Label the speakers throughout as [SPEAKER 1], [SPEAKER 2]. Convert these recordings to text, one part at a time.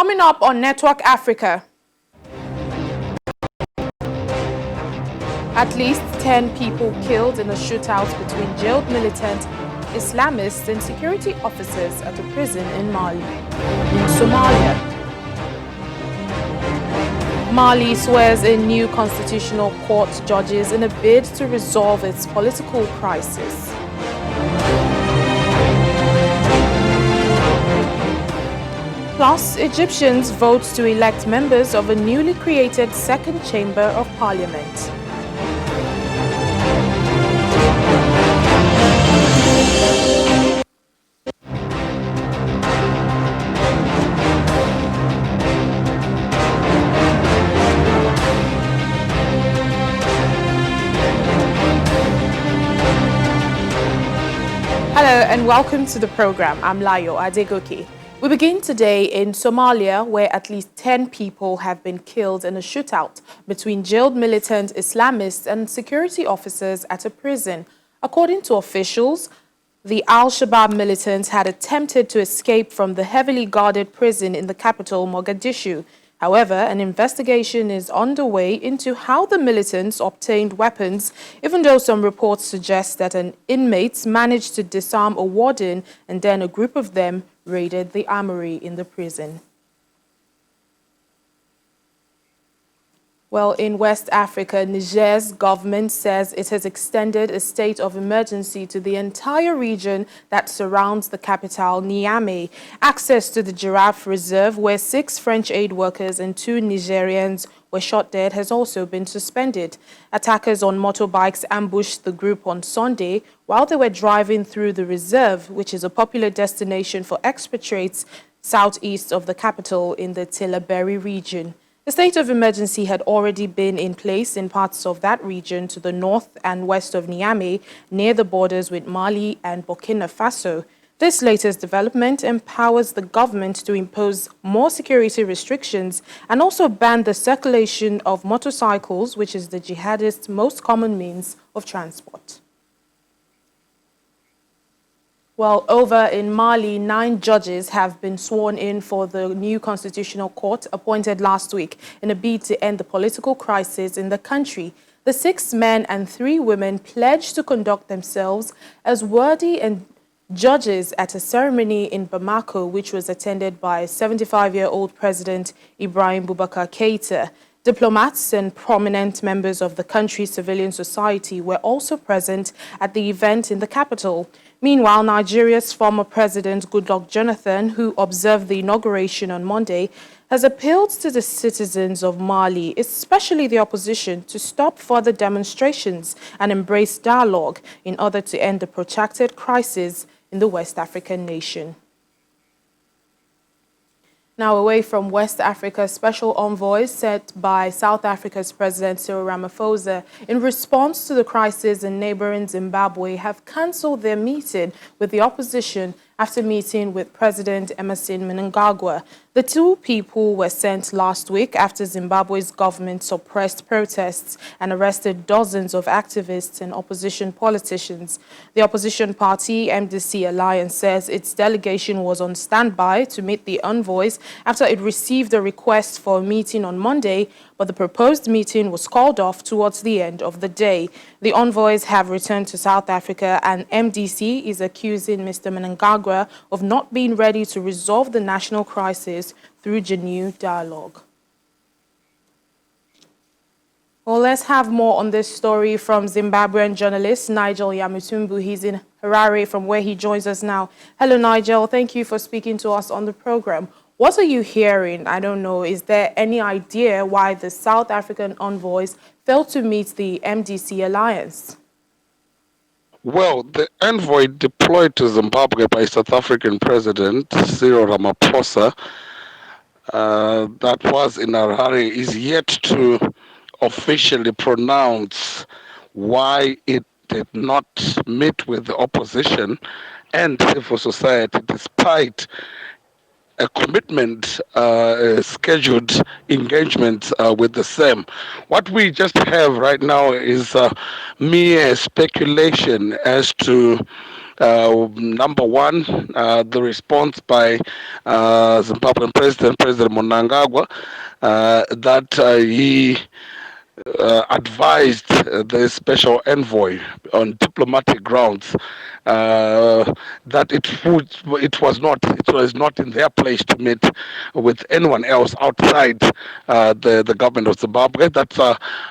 [SPEAKER 1] Coming up on Network Africa, at least 10 people killed in a shootout between jailed militant Islamists and security officers at a prison in Mali. In Somalia, Mali swears in new constitutional court judges in a bid to resolve its political crisis. Plus, Egyptians vote to elect members of a newly created second chamber of parliament. Hello and welcome to the program. I'm Layo Adegoke. We begin today in Somalia, where at least 10 people have been killed in a shootout between jailed militant Islamists and security officers at a prison. According to officials, the Al-Shabaab militants had attempted to escape from the heavily guarded prison in the capital, Mogadishu. However, an investigation is underway into how the militants obtained weapons, even though some reports suggest that an inmate managed to disarm a warden and then a group of them raided the armory in the prison. Well, in West Africa, Niger's government says it has extended a state of emergency to the entire region that surrounds the capital, Niamey. Access to the giraffe reserve, where 6 French aid workers and 2 Nigerians were shot dead, has also been suspended. Attackers on motorbikes ambushed the group on Sunday while they were driving through the reserve, which is a popular destination for expatriates southeast of the capital in the Tillaberi region. The state of emergency had already been in place in parts of that region to the north and west of Niamey, near the borders with Mali and Burkina Faso. This latest development empowers the government to impose more security restrictions and also ban the circulation of motorcycles, which is the jihadists' most common means of transport. Well, over in Mali, 9 judges have been sworn in for the new constitutional court appointed last week in a bid to end the political crisis in the country. The 6 men and 3 women pledged to conduct themselves as worthy and judges at a ceremony in Bamako, which was attended by 75-year-old President Ibrahim Boubacar Keïta. Diplomats and prominent members of the country's civilian society were also present at the event in the capital. Meanwhile, Nigeria's former president, Goodluck Jonathan, who observed the inauguration on Monday, has appealed to the citizens of Mali, especially the opposition, to stop further demonstrations and embrace dialogue in order to end the protracted crisis in the West African nation. Now, away from West Africa, special envoys sent by South Africa's President Cyril Ramaphosa in response to the crisis in neighboring Zimbabwe have cancelled their meeting with the opposition after meeting with President Emmerson Mnangagwa. The 2 people were sent last week after Zimbabwe's government suppressed protests and arrested dozens of activists and opposition politicians. The opposition party, MDC Alliance, says its delegation was on standby to meet the envoys after it received a request for a meeting on Monday, but the proposed meeting was called off towards the end of the day. The envoys have returned to South Africa, and MDC is accusing Mr. Mnangagwa of not being ready to resolve the national crisis through genuine dialogue. Well, let's have more on this story from Zimbabwean journalist Nigel Yamutumbu. He's in Harare, from where he joins us now. Hello, Nigel. Thank you for speaking to us on the program. What are you hearing? I don't know. Is there any idea why the South African envoys failed to meet the MDC alliance?
[SPEAKER 2] Well, the envoy deployed to Zimbabwe by South African President Cyril Ramaphosa, that was in Harare, is yet to officially pronounce why it did not meet with the opposition and civil society, despite a commitment, scheduled engagement with the same. What we just have right now is mere speculation as to Number one, the response by Zimbabwean President Mnangagwa, that he advised the special envoy on diplomatic grounds that it was not in their place to meet with anyone else outside the government of Zimbabwe. That's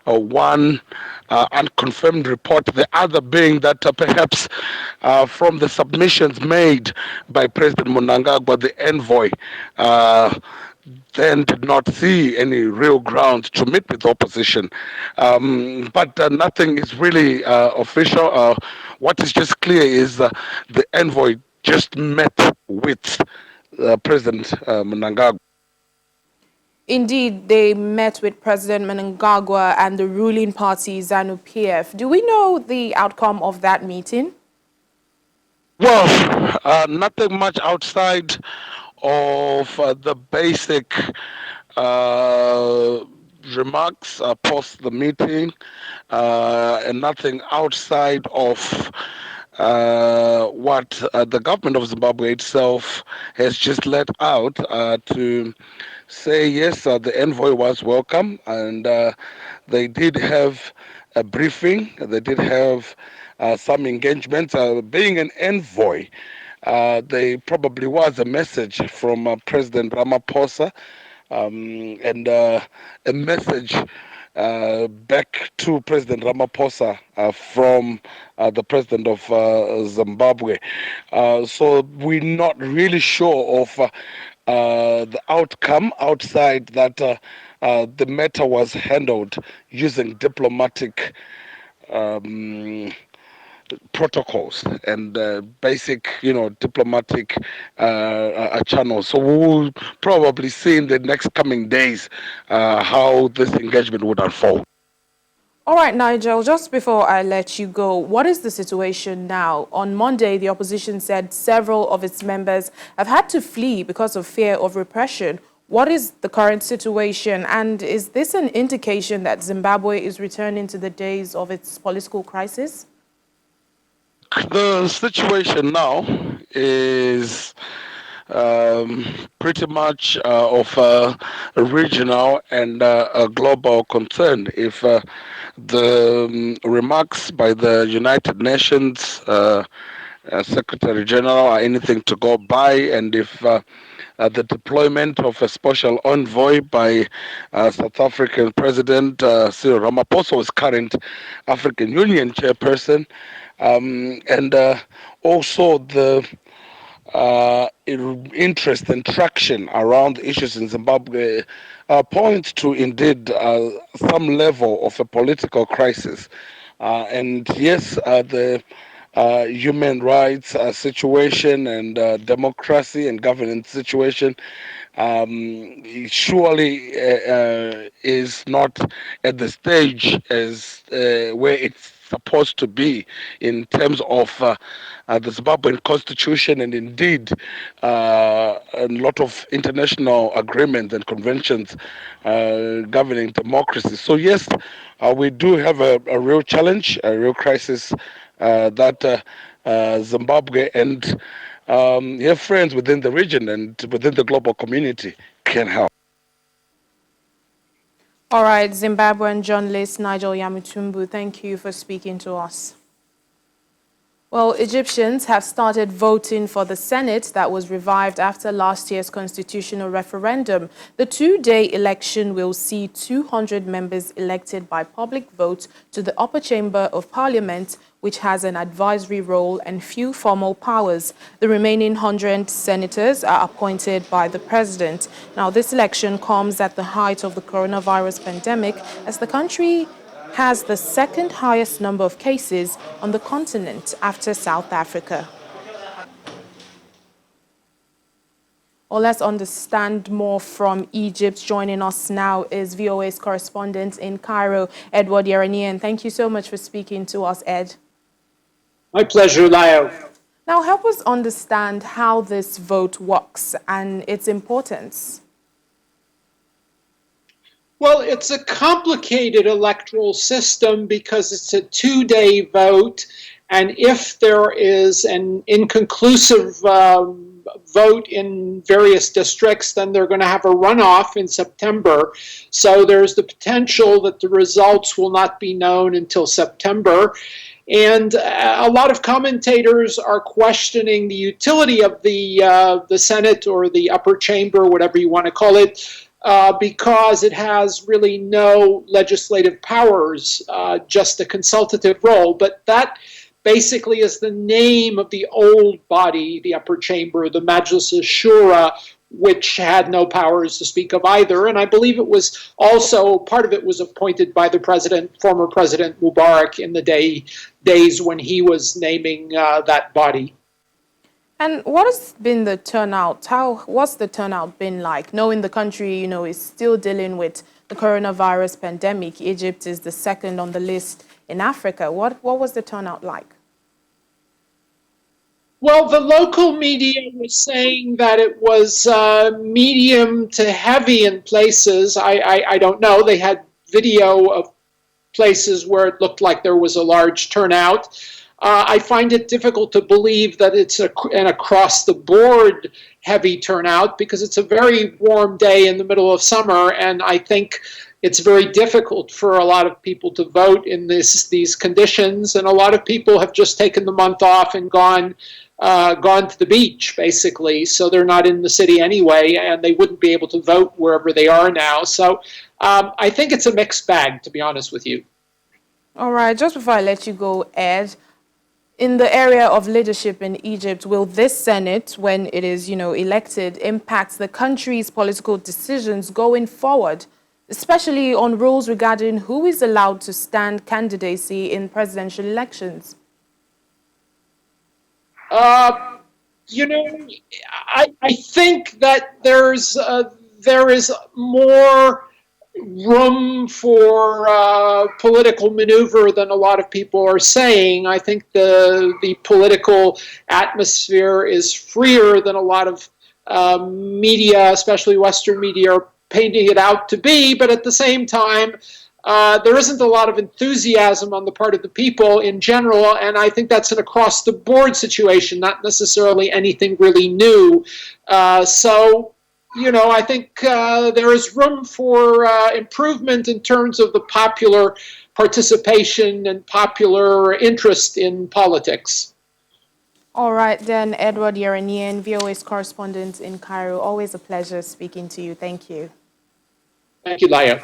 [SPEAKER 2] one unconfirmed report. The other being that perhaps from the submissions made by President Mnangagwa, the envoy, then did not see any real ground to meet with opposition. But nothing is really official. What is just clear is the envoy just met with President Mnangagwa.
[SPEAKER 1] Indeed, they met with President Mnangagwa and the ruling party ZANU-PF. Do we know the outcome of that meeting?
[SPEAKER 2] Well, nothing much outside of the basic uh, remarks post the meeting, and nothing outside of what the government of Zimbabwe itself has just let out to say yes, the envoy was welcome, and they did have a briefing. They did have some engagements. Being an envoy, there probably was a message from President Ramaphosa, and a message back to President Ramaphosa from the president of Zimbabwe. So we're not really sure of the outcome outside that the matter was handled using diplomatic um, protocols and basic, diplomatic channels. So we'll probably see in the next coming days how this engagement would unfold.
[SPEAKER 1] All right, Nigel, just before I let you go, what is the situation now? On Monday, the opposition said several of its members have had to flee because of fear of repression. What is the current situation? And is this an indication that Zimbabwe is returning to the days of its political crisis?
[SPEAKER 2] The situation now is pretty much of a regional and a global concern. If the remarks by the United Nations Secretary General are anything to go by, and if the deployment of a special envoy by South African President Cyril Ramaphosa, was current African Union chairperson, and also the interest and traction around issues in Zimbabwe points to indeed some level of a political crisis. And yes, the human rights situation and democracy and governance situation surely is not at the stage as where it's supposed to be in terms of the Zimbabwean constitution and indeed a lot of international agreements and conventions governing democracy. So yes, we do have a real challenge, a real crisis that Zimbabwe and have friends within the region and within the global community can help.
[SPEAKER 1] All right, Zimbabwean journalist Nigel Yamutumbu, thank you for speaking to us. Well, Egyptians have started voting for the Senate that was revived after last year's constitutional referendum. The two-day election will see 200 members elected by public vote to the upper chamber of parliament, which has an advisory role and few formal powers. The remaining 100 senators are appointed by the president. Now, this election comes at the height of the coronavirus pandemic as the country has the second highest number of cases on the continent after South Africa. Well, let's understand more from Egypt. Joining us now is VOA's correspondent in Cairo, Edward Yeranian. Thank you so much for speaking to us, Ed.
[SPEAKER 3] My pleasure, Lyle.
[SPEAKER 1] Now, help us understand how this vote works and its importance.
[SPEAKER 3] Well, it's a complicated electoral system because it's a two-day vote, And if there is an inconclusive vote in various districts, then they're going to have a runoff in September. So there's the potential that the results will not be known until September. And a lot of commentators are questioning the utility of the Senate or the upper chamber, whatever you want to call it, because it has really no legislative powers, just a consultative role. But that basically is the name of the old body, the upper chamber, the Majlis Shura, which had no powers to speak of either. And I believe it was also, part of it was appointed by the former President Mubarak in the days when he was naming that body.
[SPEAKER 1] And what has been the turnout? What's the turnout been like? Knowing the country, is still dealing with the coronavirus pandemic. Egypt is the second on the list in Africa. What was the turnout like?
[SPEAKER 3] Well, the local media was saying that it was medium to heavy in places. I don't know. They had video of places where it looked like there was a large turnout. I find it difficult to believe that it's an across-the-board heavy turnout because it's a very warm day in the middle of summer, and I think it's very difficult for a lot of people to vote in these conditions, and a lot of people have just taken the month off and gone to the beach, basically, so they're not in the city anyway, and they wouldn't be able to vote wherever they are now. So I think it's a mixed bag, to be honest with you.
[SPEAKER 1] All right, just before I let you go, Ed, in the area of leadership in Egypt, will this Senate, when it is, elected, impact the country's political decisions going forward, especially on rules regarding who is allowed to stand candidacy in presidential elections?
[SPEAKER 3] I think that there is more room for political maneuver than a lot of people are saying. I think the political atmosphere is freer than a lot of media, especially Western media, are painting it out to be. But at the same time, there isn't a lot of enthusiasm on the part of the people in general, and I think that's an across-the-board situation, not necessarily anything really new. I think there is room for improvement in terms of the popular participation and popular interest in politics.
[SPEAKER 1] All right, then, Edward Yeranian, VOA's correspondent in Cairo. Always a pleasure speaking to you. Thank you.
[SPEAKER 3] Thank you, Laya.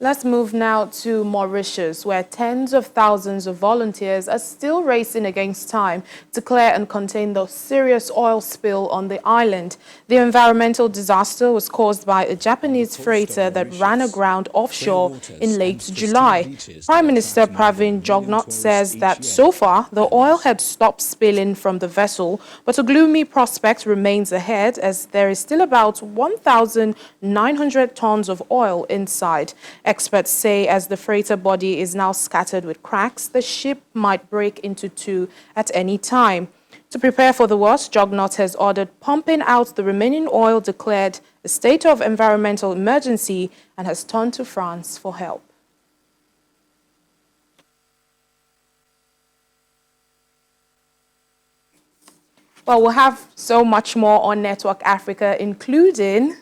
[SPEAKER 1] Let's move now to Mauritius, where tens of thousands of volunteers are still racing against time to clear and contain the serious oil spill on the island. The environmental disaster was caused by a Japanese freighter that ran aground offshore in late July. Prime Minister Pravin Jugnauth says that so far the oil had stopped spilling from the vessel, but a gloomy prospect remains ahead as there is still about 1,900 tons of oil inside. Experts say as the freighter body is now scattered with cracks, the ship might break into two at any time. To prepare for the worst, Jugnauth has ordered pumping out the remaining oil, declared a state of environmental emergency, and has turned to France for help. Well, we'll have so much more on Network Africa, including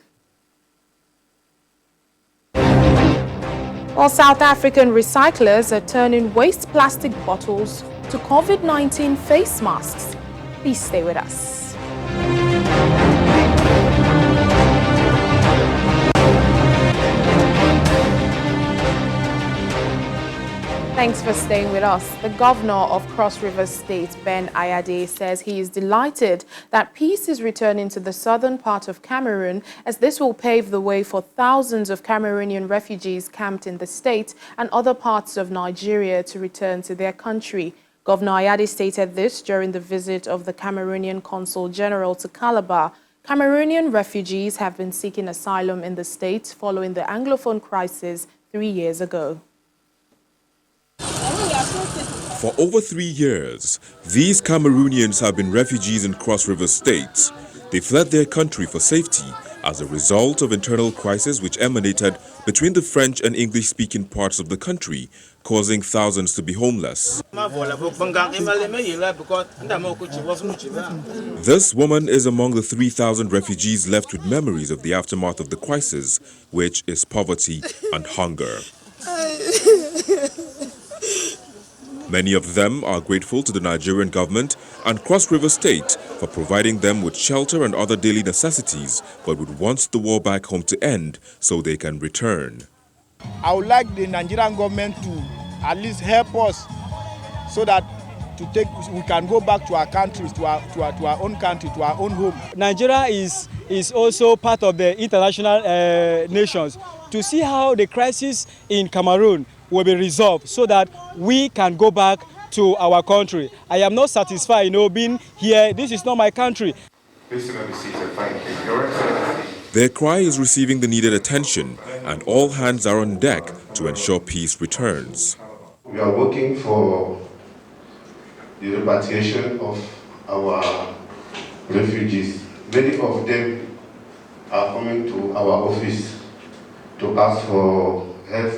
[SPEAKER 1] South African recyclers are turning waste plastic bottles to COVID-19 face masks. Please stay with us. Thanks for staying with us. The governor of Cross River State, Ben Ayade, says he is delighted that peace is returning to the southern part of Cameroon, as this will pave the way for thousands of Cameroonian refugees camped in the state and other parts of Nigeria to return to their country. Governor Ayade stated this during the visit of the Cameroonian Consul General to Calabar. Cameroonian refugees have been seeking asylum in the state following the Anglophone crisis 3 years ago.
[SPEAKER 4] For over 3 years, these Cameroonians have been refugees in Cross River State. They fled their country for safety as a result of internal crisis which emanated between the French and English-speaking parts of the country causing thousands to be homeless. This woman is among the 3,000 refugees left with memories of the aftermath of the crisis, which is poverty and hunger. Many of them are grateful to the Nigerian government and Cross River State for providing them with shelter and other daily necessities, but would want the war back home to end so they can return.
[SPEAKER 5] I would like the Nigerian government to at least help us so that we can go back to our countries, to our own country, to our own home.
[SPEAKER 6] Nigeria is also part of the international nations to see how the crisis in Cameroon will be resolved so that we can go back to our country. I am not satisfied, being here. This is not my country.
[SPEAKER 7] Please do not be seated. Thank you. Your Excellency.
[SPEAKER 4] Their cry is receiving the needed attention, and all hands are on deck to ensure peace returns.
[SPEAKER 7] We are working for the repatriation of our refugees. Many of them are coming to our office to ask for help.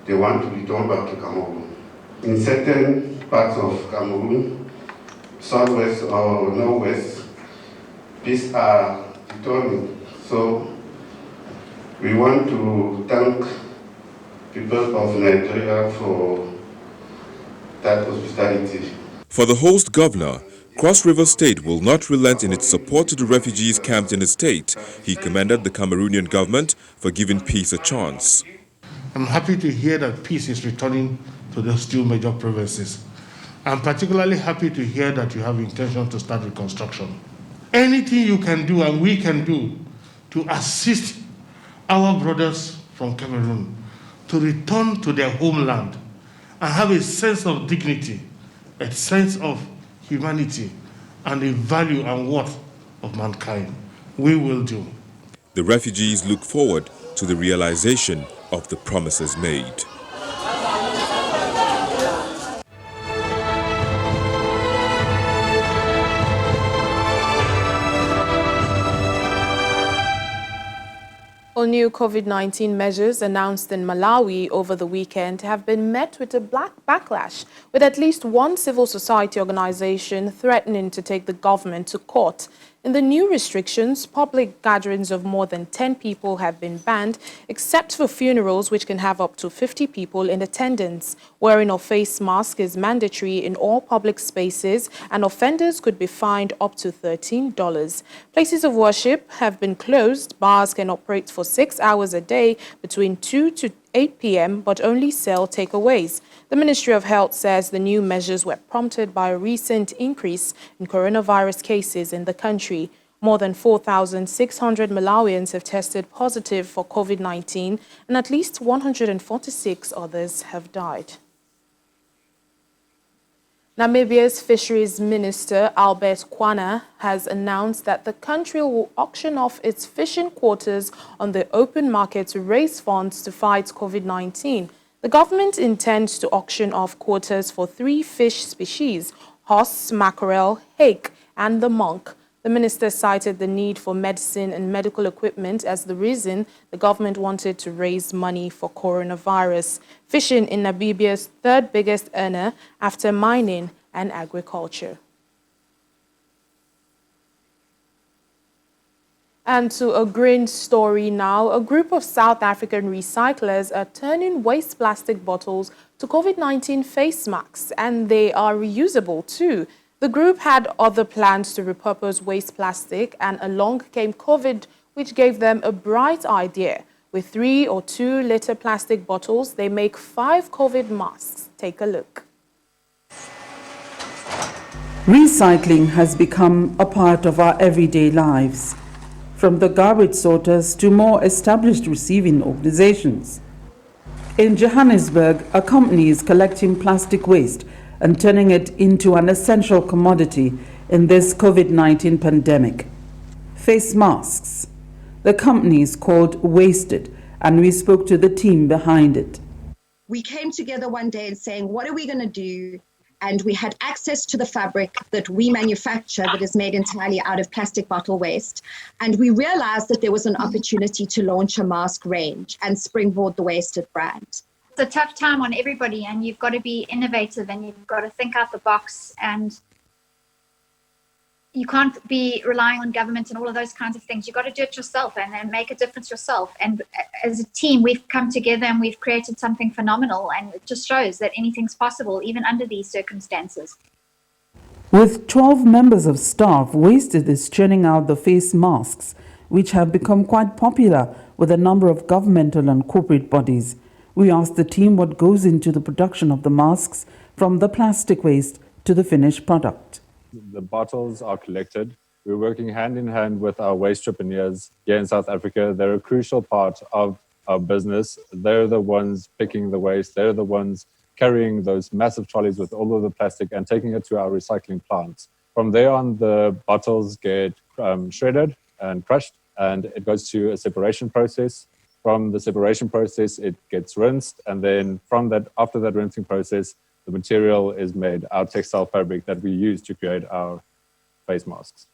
[SPEAKER 7] They want to return back to Cameroon. In certain parts of Cameroon, southwest or northwest, these are returning. So we want to thank people of Nigeria for that hospitality.
[SPEAKER 4] For the host governor, Cross River State will not relent in its support to the refugees camped in the state. He commended the Cameroonian government for giving peace a chance.
[SPEAKER 8] I'm happy to hear that peace is returning to those two major provinces. I'm particularly happy to hear that you have intention to start reconstruction. Anything you can do and we can do to assist our brothers from Cameroon to return to their homeland and have a sense of dignity, a sense of humanity, and the value and worth of mankind, we will do.
[SPEAKER 4] The refugees look forward to the realization of the promises made.
[SPEAKER 1] All new COVID-19 measures announced in Malawi over the weekend have been met with a backlash, with at least one civil society organization threatening to take the government to court. In the new restrictions, public gatherings of more than 10 people have been banned, except for funerals which can have up to 50 people in attendance. Wearing of face mask is mandatory in all public spaces, and offenders could be fined up to $13. Places of worship have been closed. Bars can operate for 6 hours a day between 2 to 8 p.m., but only sell takeaways. The Ministry of Health says the new measures were prompted by a recent increase in coronavirus cases in the country. More than 4,600 Malawians have tested positive for COVID-19, and at least 146 others have died. Namibia's Fisheries Minister, Albert Kwana, has announced that the country will auction off its fishing quotas on the open market to raise funds to fight COVID-19. The government intends to auction off quotas for 3 fish species: horse, mackerel, hake, and the monk. The minister cited the need for medicine and medical equipment as the reason the government wanted to raise money for coronavirus. Fishing is Namibia's third biggest earner after mining and agriculture. And to a green story now, a group of South African recyclers are turning waste plastic bottles to COVID-19 face masks, and they are reusable too. The group had other plans to repurpose waste plastic, and along came COVID, which gave them a bright idea. With 3 or 2 liter plastic bottles, they make 5 COVID masks. Take a look.
[SPEAKER 9] Recycling has become a part of our everyday lives, from the garbage sorters to more established receiving organizations. In Johannesburg, a company is collecting plastic waste and turning it into an essential commodity in this COVID-19 pandemic. Face masks. The company is called Wasted, and we spoke to the team behind it.
[SPEAKER 10] We came together one day and saying, what are we going to do? And we had access to the fabric that we manufacture that is made entirely out of plastic bottle waste. And we realized that there was an opportunity to launch a mask range and springboard the Wasted brand.
[SPEAKER 11] a tough time on everybody, and you've got to be innovative and you've got to think out the box, and you can't be relying on government and all of those kinds of things. You've got to do it yourself and then make a difference yourself. And as a team, we've come together and we've created something phenomenal, and it just shows that anything's possible, even under these circumstances.
[SPEAKER 9] With 12 members of staff, Wasted is churning out the face masks, which have become quite popular with a number of governmental and corporate bodies. We asked the team what goes into the production of the masks, from the plastic waste to the finished product.
[SPEAKER 12] The bottles are collected. We're working hand in hand with our waste entrepreneurs here in South Africa. They're a crucial part of our business. They're the ones picking the waste. They're the ones carrying those massive trolleys with all of the plastic and taking it to our recycling plants. From there on, the bottles get shredded and crushed, and it goes to a separation process. From the separation process, it gets rinsed, and then from that, after that rinsing process, the material is made, our textile fabric that we use to create our face masks.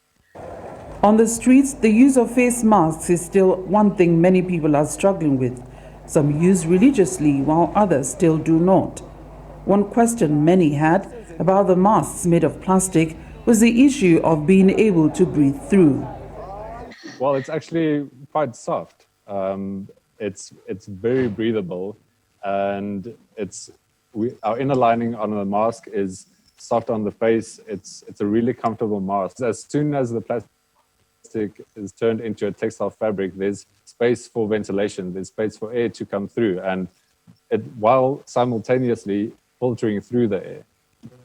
[SPEAKER 9] On the streets, the use of face masks is still one thing many people are struggling with. Some use religiously, while others still do not. One question many had about the masks made of plastic was the issue of being able to breathe through.
[SPEAKER 12] Well, it's actually quite soft. It's very breathable, and our inner lining on the mask is soft on the face. It's a really comfortable mask. As soon as the plastic is turned into a textile fabric, there's space for ventilation, there's space for air to come through, and while simultaneously filtering through the air.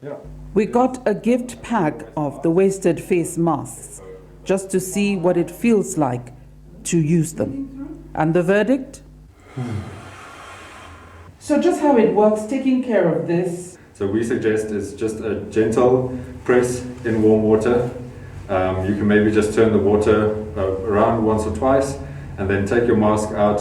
[SPEAKER 9] Yeah. We got a gift pack of the Wasted face masks just to see what it feels like to use them. And the verdict? So just how it works, taking care of this.
[SPEAKER 12] So we suggest is just a gentle press in warm water. You can maybe just turn the water around once or twice, and then take your mask out,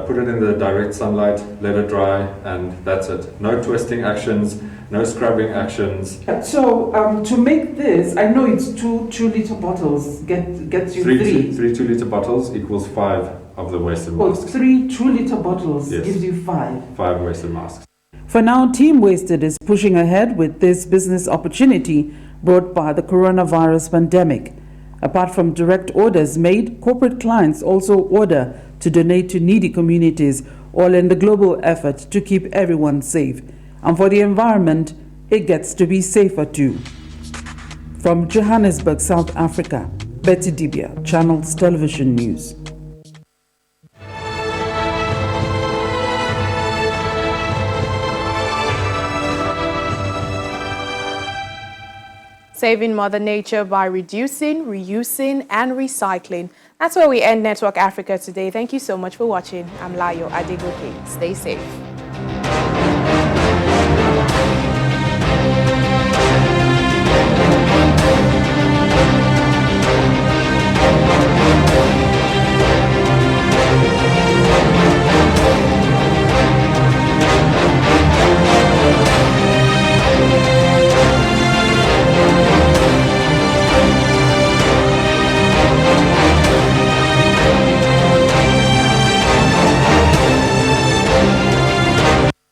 [SPEAKER 12] put it in the direct sunlight, let it dry, and that's it. No twisting actions, no scrubbing actions.
[SPEAKER 9] So to make this, I know it's two 2-liter bottles, gets you three.
[SPEAKER 12] Three 2-liter bottles equals 5 of the wasted masks.
[SPEAKER 9] 3 2-liter bottles
[SPEAKER 12] Yes.
[SPEAKER 9] gives you 5.
[SPEAKER 12] 5 wasted masks.
[SPEAKER 9] For now, Team Wasted is pushing ahead with this business opportunity brought by the coronavirus pandemic. Apart from direct orders made, corporate clients also order to donate to needy communities, all in the global effort to keep everyone safe. And for the environment, it gets to be safer too. From Johannesburg, South Africa, Betty Dibia, Channels Television News.
[SPEAKER 1] Saving Mother Nature by reducing, reusing, and recycling. That's where we end Network Africa today. Thank you so much for watching. I'm Layo Adegoke. Stay safe.